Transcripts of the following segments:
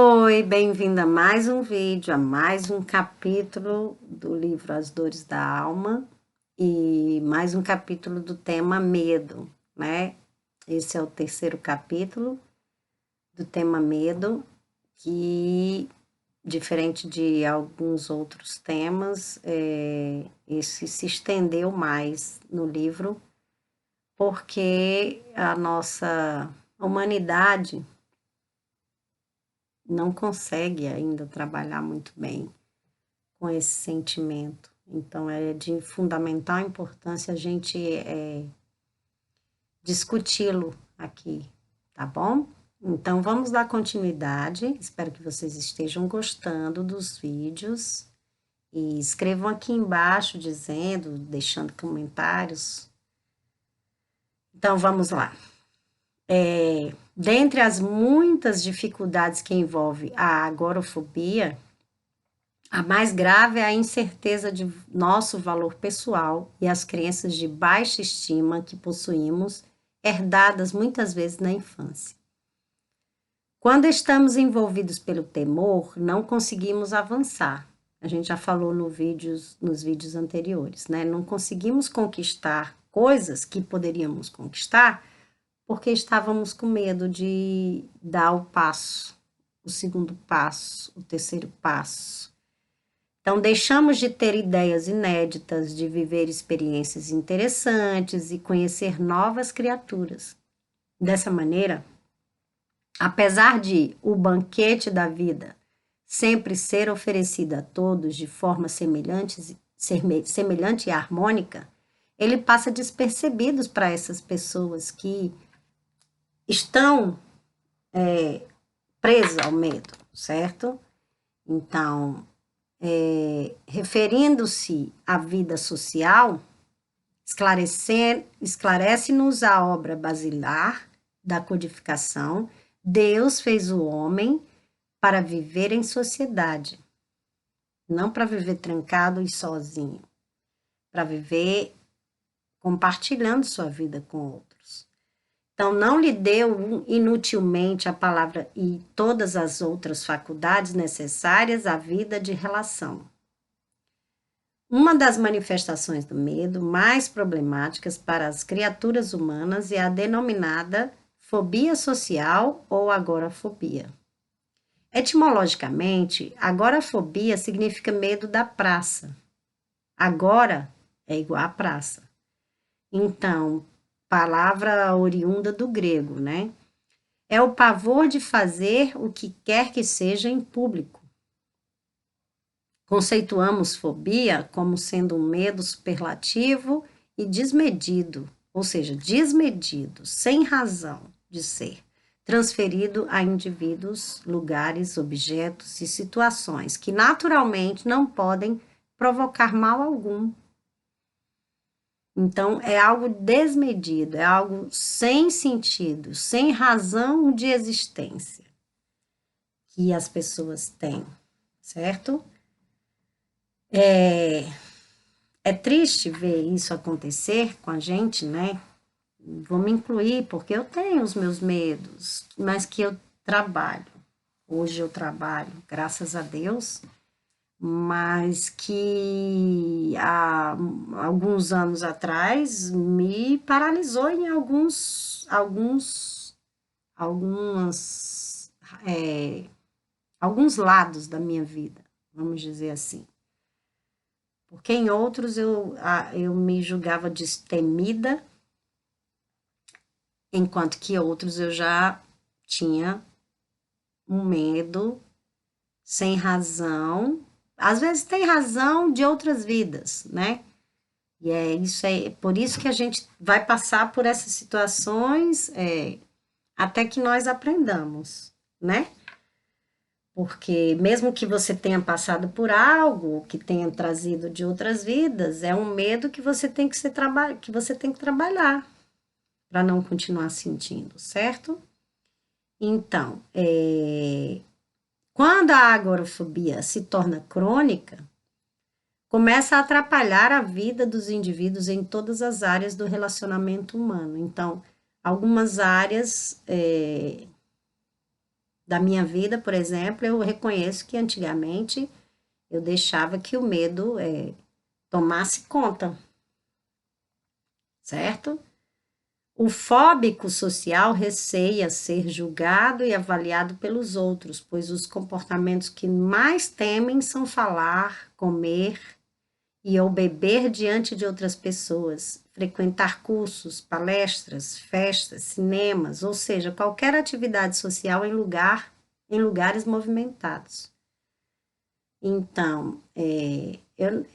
Oi, bem-vinda a mais um vídeo, a mais um capítulo do livro As Dores da Alma e mais um capítulo do tema medo, né? Esse é o terceiro capítulo do tema medo, que, diferente de alguns outros temas, esse se estendeu mais no livro, porque a nossa humanidade não consegue ainda trabalhar muito bem com esse sentimento. Então, é de fundamental importância a gente discuti-lo aqui, tá bom? Então, vamos dar continuidade. Espero que vocês estejam gostando dos vídeos e escrevam aqui embaixo dizendo, deixando comentários. Então, vamos lá. Dentre as muitas dificuldades que envolve a agorafobia, a mais grave é a incerteza de nosso valor pessoal e as crenças de baixa estima que possuímos, herdadas muitas vezes na infância. Quando estamos envolvidos pelo temor, não conseguimos avançar. A gente já falou nos vídeos anteriores, né? Não conseguimos conquistar coisas que poderíamos conquistar porque estávamos com medo de dar o passo, o segundo passo, o terceiro passo. Então, deixamos de ter ideias inéditas, de viver experiências interessantes e conhecer novas criaturas. Dessa maneira, apesar de o banquete da vida sempre ser oferecido a todos de forma semelhante e harmônica, ele passa despercebido para essas pessoas que estão presas ao medo, certo? Então, referindo-se à vida social, esclarece-nos a obra basilar da codificação. Deus fez o homem para viver em sociedade, não para viver trancado e sozinho, para viver compartilhando sua vida com outros. Então, não lhe deu inutilmente a palavra e todas as outras faculdades necessárias à vida de relação. Uma das manifestações do medo mais problemáticas para as criaturas humanas é a denominada fobia social ou agorafobia. Etimologicamente, agorafobia significa medo da praça. Agora é igual à praça. Então, palavra oriunda do grego, né? É o pavor de fazer o que quer que seja em público. Conceituamos fobia como sendo um medo superlativo e desmedido, ou seja, desmedido, sem razão de ser, transferido a indivíduos, lugares, objetos e situações que naturalmente não podem provocar mal algum. Então, é algo desmedido, é algo sem sentido, sem razão de existência que as pessoas têm, certo? É triste ver isso acontecer com a gente, né? Vou me incluir, porque eu tenho os meus medos, mas que eu trabalho. Hoje eu trabalho, graças a Deus, mas que há alguns anos atrás me paralisou em algumas, alguns lados da minha vida, vamos dizer assim. Porque em outros eu me julgava destemida, enquanto que outros eu já tinha um medo sem razão. Às vezes tem razão de outras vidas, né? E é por isso que a gente vai passar por essas situações até que nós aprendamos, né? Porque mesmo que você tenha passado por algo que tenha trazido de outras vidas, é um medo que você tem que você tem que trabalhar para não continuar sentindo, certo? Então, quando a agorafobia se torna crônica, começa a atrapalhar a vida dos indivíduos em todas as áreas do relacionamento humano. Então, algumas áreas da minha vida, por exemplo, eu reconheço que antigamente eu deixava que o medo tomasse conta, certo? O fóbico social receia ser julgado e avaliado pelos outros, pois os comportamentos que mais temem são falar, comer e ou beber diante de outras pessoas, frequentar cursos, palestras, festas, cinemas, ou seja, qualquer atividade social em lugares movimentados. Então,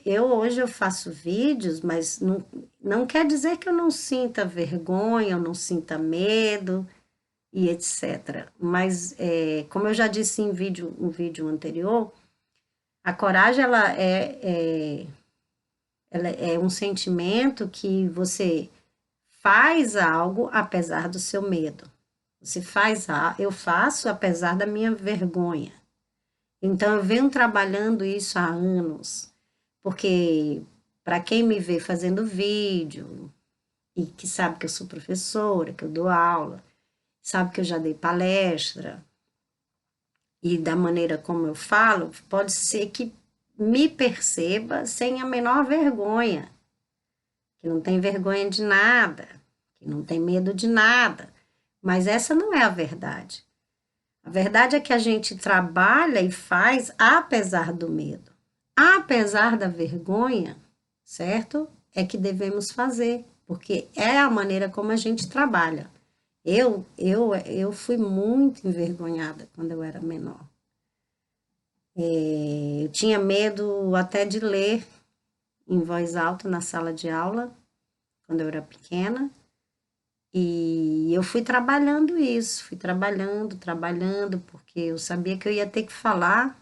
eu hoje eu faço vídeos, mas não quer dizer que eu não sinta vergonha, eu não sinta medo e etc. Mas, como eu já disse em um vídeo anterior, a coragem ela é um sentimento que você faz algo apesar do seu medo. Eu faço apesar da minha vergonha. Então, eu venho trabalhando isso há anos, porque para quem me vê fazendo vídeo e que sabe que eu sou professora, que eu dou aula, sabe que eu já dei palestra, e da maneira como eu falo, pode ser que me perceba sem a menor vergonha, que não tem vergonha de nada, que não tem medo de nada. Mas essa não é a verdade. A verdade é que a gente trabalha e faz apesar do medo, apesar da vergonha, certo? É que devemos fazer, porque é a maneira como a gente trabalha. Eu fui muito envergonhada quando eu era menor. Eu tinha medo até de ler em voz alta na sala de aula, quando eu era pequena. E eu fui trabalhando isso, fui trabalhando, porque eu sabia que eu ia ter que falar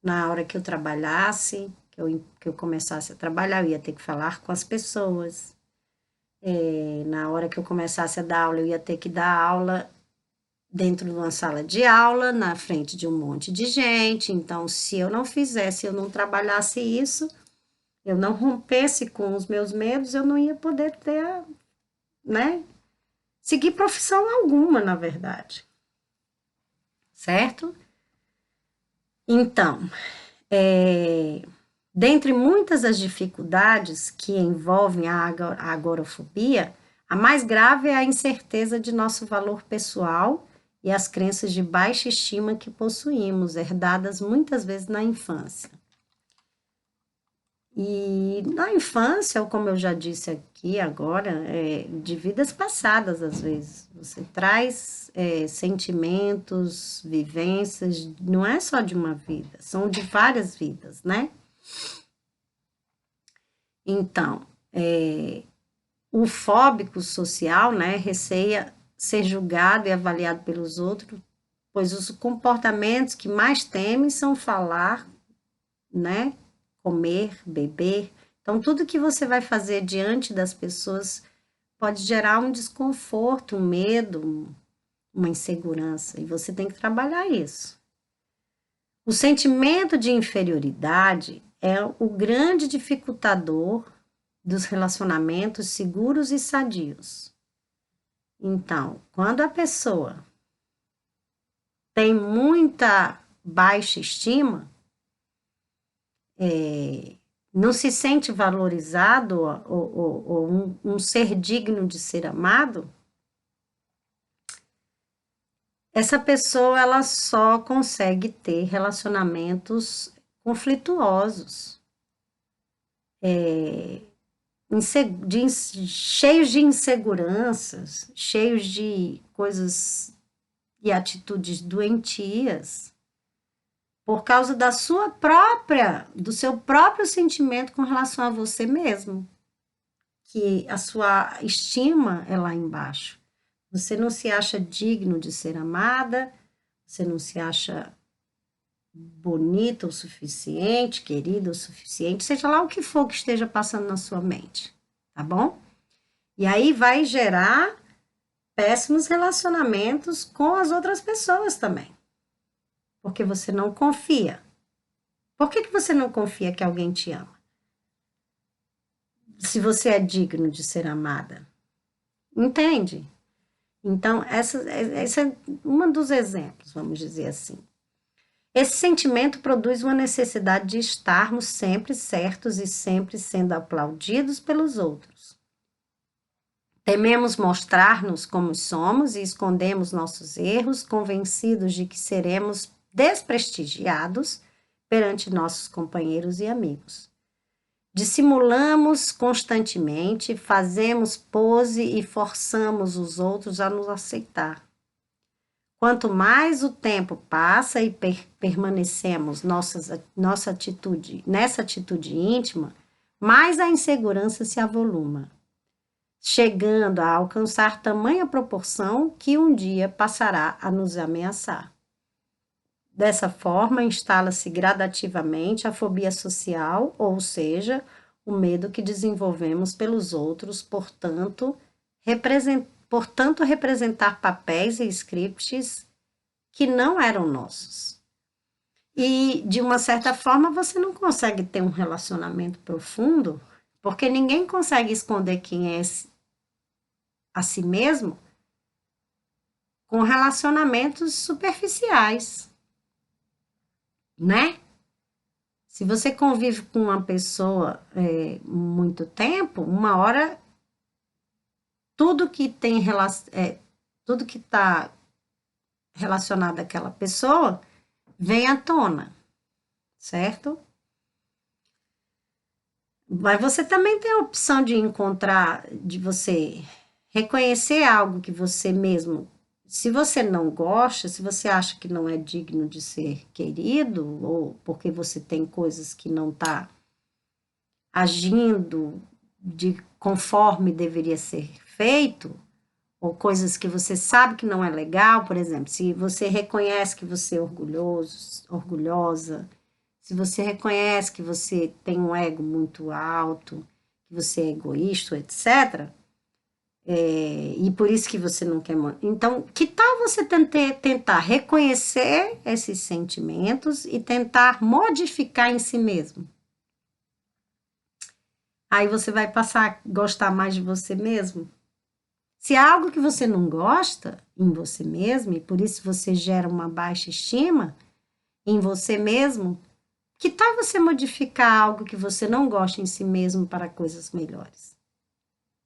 na hora que eu trabalhasse, que eu começasse a trabalhar, eu ia ter que falar com as pessoas. Na hora que eu começasse a dar aula, eu ia ter que dar aula dentro de uma sala de aula, na frente de um monte de gente. Então, se eu não fizesse, eu não trabalhasse isso, eu não rompesse com os meus medos, eu não ia poder ter, né, seguir profissão alguma, na verdade. Certo? Então, dentre muitas das dificuldades que envolvem a agorafobia, a mais grave é a incerteza de nosso valor pessoal e as crenças de baixa estima que possuímos, herdadas muitas vezes na infância. E na infância, ou como eu já disse aqui agora, de vidas passadas, às vezes. Você traz sentimentos, vivências, não é só de uma vida, são de várias vidas, né? Então, o fóbico social, né, receia ser julgado e avaliado pelos outros, pois os comportamentos que mais teme são falar, né, comer, beber. Então, tudo que você vai fazer diante das pessoas pode gerar um desconforto, um medo, uma insegurança, e você tem que trabalhar isso. O sentimento de inferioridade é o grande dificultador dos relacionamentos seguros e sadios. Então, quando a pessoa tem muita baixa estima, não se sente valorizado ou um ser digno de ser amado, essa pessoa ela só consegue ter relacionamentos conflituosos, cheios de inseguranças, cheios de coisas e atitudes doentias, por causa do seu próprio sentimento com relação a você mesmo, que a sua estima é lá embaixo. Você não se acha digno de ser amada, você não se acha bonita o suficiente, querida o suficiente, seja lá o que for que esteja passando na sua mente, tá bom? E aí vai gerar péssimos relacionamentos com as outras pessoas também, porque você não confia. Por que você não confia que alguém te ama? Se você é digno de ser amada. Entende? Então, essa é um dos exemplos, vamos dizer assim. Esse sentimento produz uma necessidade de estarmos sempre certos e sempre sendo aplaudidos pelos outros. Tememos mostrar-nos como somos e escondemos nossos erros, convencidos de que seremos desprestigiados perante nossos companheiros e amigos. Dissimulamos constantemente, fazemos pose e forçamos os outros a nos aceitar. Quanto mais o tempo passa e permanecemos nessa atitude íntima, mais a insegurança se avoluma, chegando a alcançar tamanha proporção que um dia passará a nos ameaçar. Dessa forma, instala-se gradativamente a fobia social, ou seja, o medo que desenvolvemos pelos outros, portanto, representar papéis e scripts que não eram nossos. E, de uma certa forma, você não consegue ter um relacionamento profundo, porque ninguém consegue esconder quem é a si mesmo com relacionamentos superficiais, né? Se você convive com uma pessoa muito tempo, uma hora tudo que tem tudo que está relacionado àquela pessoa vem à tona, certo? Mas você também tem a opção de encontrar, de você reconhecer algo que você mesmo, se você não gosta, se você acha que não é digno de ser querido, ou porque você tem coisas que não está agindo de conforme deveria ser feito, ou coisas que você sabe que não é legal, por exemplo, se você reconhece que você é orgulhoso, orgulhosa, se você reconhece que você tem um ego muito alto, que você é egoísta, etc., e por isso que você não quer. Então, que tal você tentar reconhecer esses sentimentos e tentar modificar em si mesmo? Aí você vai passar a gostar mais de você mesmo. Se há algo que você não gosta em você mesmo, e por isso você gera uma baixa estima em você mesmo, que tal você modificar algo que você não gosta em si mesmo para coisas melhores?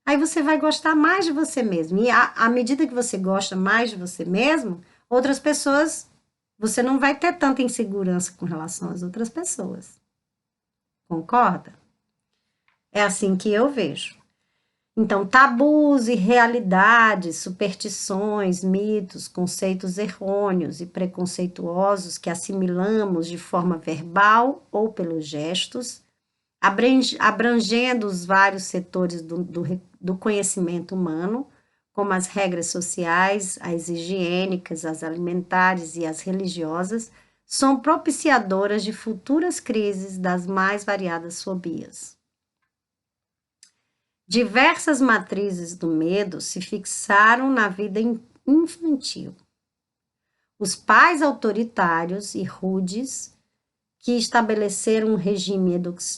Aí você vai gostar mais de você mesmo. E à medida que você gosta mais de você mesmo, outras pessoas, você não vai ter tanta insegurança com relação às outras pessoas. Concorda? É assim que eu vejo. Então, tabus e realidades, superstições, mitos, conceitos errôneos e preconceituosos que assimilamos de forma verbal ou pelos gestos, abrangendo os vários setores do conhecimento humano, como as regras sociais, as higiênicas, as alimentares e as religiosas, são propiciadoras de futuras crises das mais variadas fobias. Diversas matrizes do medo se fixaram na vida infantil. Os pais autoritários e rudes, que estabeleceram um regime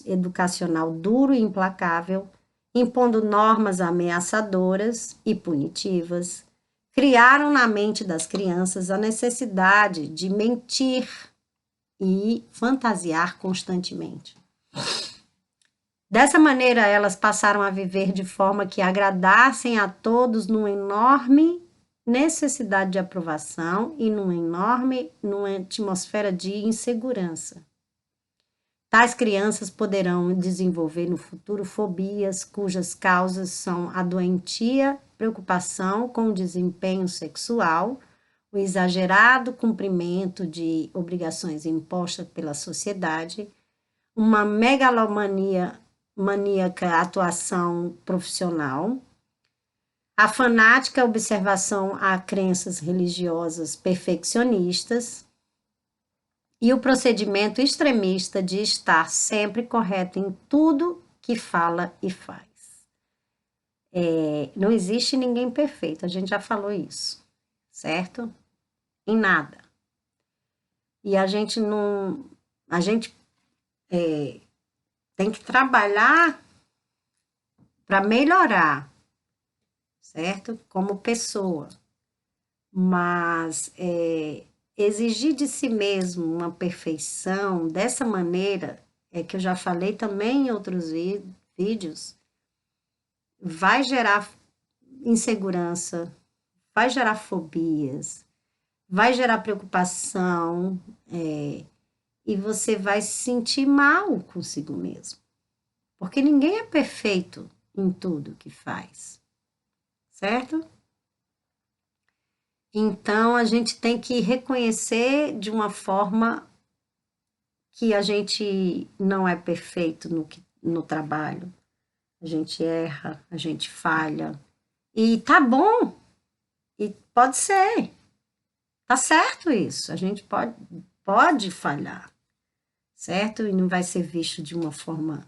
educacional duro e implacável, impondo normas ameaçadoras e punitivas, criaram na mente das crianças a necessidade de mentir e fantasiar constantemente. Dessa maneira, elas passaram a viver de forma que agradassem a todos numa enorme necessidade de aprovação e numa atmosfera de insegurança. Tais crianças poderão desenvolver no futuro fobias cujas causas são a doentia preocupação com o desempenho sexual, o exagerado cumprimento de obrigações impostas pela sociedade, uma megalomania maníaca atuação profissional, a fanática observação a crenças religiosas perfeccionistas e o procedimento extremista de estar sempre correto em tudo que fala e faz. Não existe ninguém perfeito, a gente já falou isso, certo? Em nada. E a gente não. A gente tem que trabalhar para melhorar, certo? Como pessoa. Mas exigir de si mesmo uma perfeição dessa maneira, que eu já falei também em outros vídeos, vai gerar insegurança, vai gerar fobias, vai gerar preocupação, e você vai se sentir mal consigo mesmo. Porque ninguém é perfeito em tudo que faz, certo? Então, a gente tem que reconhecer de uma forma que a gente não é perfeito no trabalho. A gente erra, a gente falha. E tá bom, e pode ser, tá certo isso. A gente pode falhar, certo? E não vai ser visto de uma forma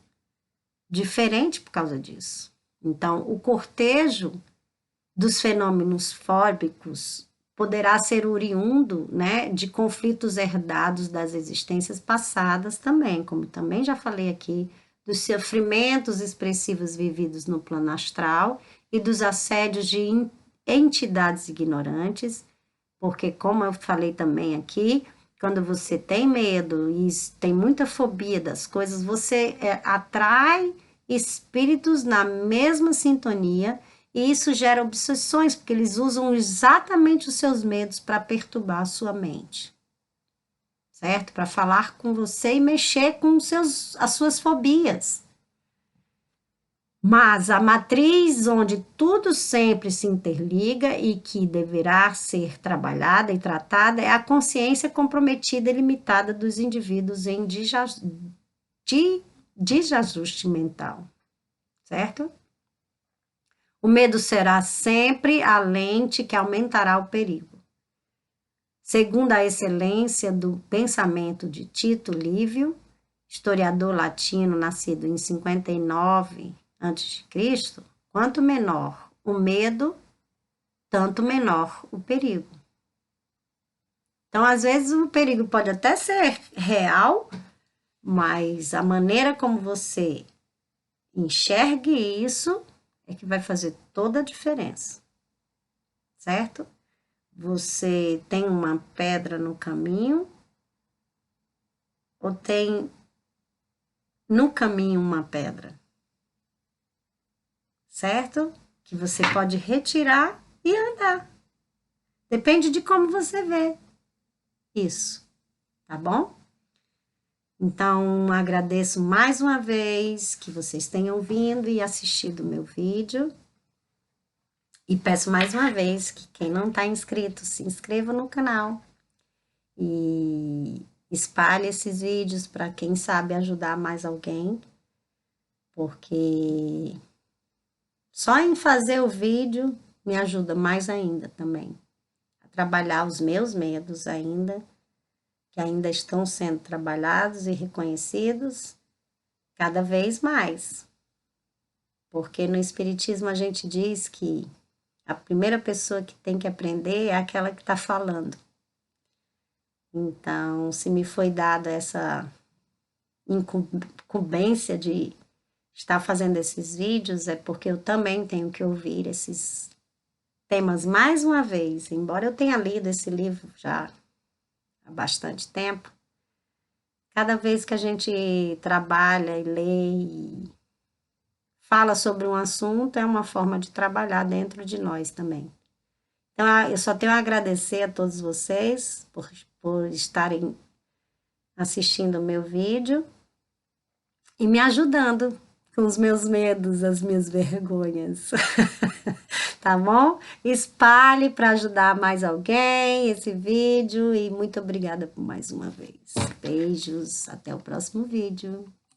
diferente por causa disso. Então, o cortejo dos fenômenos fóbicos poderá ser oriundo, né, de conflitos herdados das existências passadas também, como também já falei aqui, dos sofrimentos expressivos vividos no plano astral e dos assédios de entidades ignorantes, porque como eu falei também aqui, quando você tem medo e tem muita fobia das coisas, você atrai espíritos na mesma sintonia e isso gera obsessões, porque eles usam exatamente os seus medos para perturbar a sua mente, certo? Para falar com você e mexer com as suas fobias. Mas a matriz onde tudo sempre se interliga e que deverá ser trabalhada e tratada é a consciência comprometida e limitada dos indivíduos em desajuste mental, certo? O medo será sempre a lente que aumentará o perigo. Segundo a excelência do pensamento de Tito Livio, historiador latino nascido em 59 a.C., quanto menor o medo, tanto menor o perigo. Então, às vezes, o perigo pode até ser real, mas a maneira como você enxergue isso é que vai fazer toda a diferença, certo? Você tem uma pedra no caminho ou tem no caminho uma pedra, certo? Que você pode retirar e andar. Depende de como você vê isso, tá bom? Então, agradeço mais uma vez que vocês tenham vindo e assistido o meu vídeo. E peço mais uma vez que quem não está inscrito, se inscreva no canal. E espalhe esses vídeos para quem sabe ajudar mais alguém. Porque só em fazer o vídeo me ajuda mais ainda também. A trabalhar os meus medos ainda, que ainda estão sendo trabalhados e reconhecidos cada vez mais. Porque no Espiritismo a gente diz que a primeira pessoa que tem que aprender é aquela que está falando. Então, se me foi dada essa incumbência de estar fazendo esses vídeos, é porque eu também tenho que ouvir esses temas mais uma vez. Embora eu tenha lido esse livro já há bastante tempo, cada vez que a gente trabalha e lê e fala sobre um assunto, é uma forma de trabalhar dentro de nós também. Então, eu só tenho a agradecer a todos vocês por estarem assistindo o meu vídeo e me ajudando com os meus medos, as minhas vergonhas. Tá bom? Espalhe para ajudar mais alguém esse vídeo e muito obrigada por mais uma vez. Beijos, até o próximo vídeo.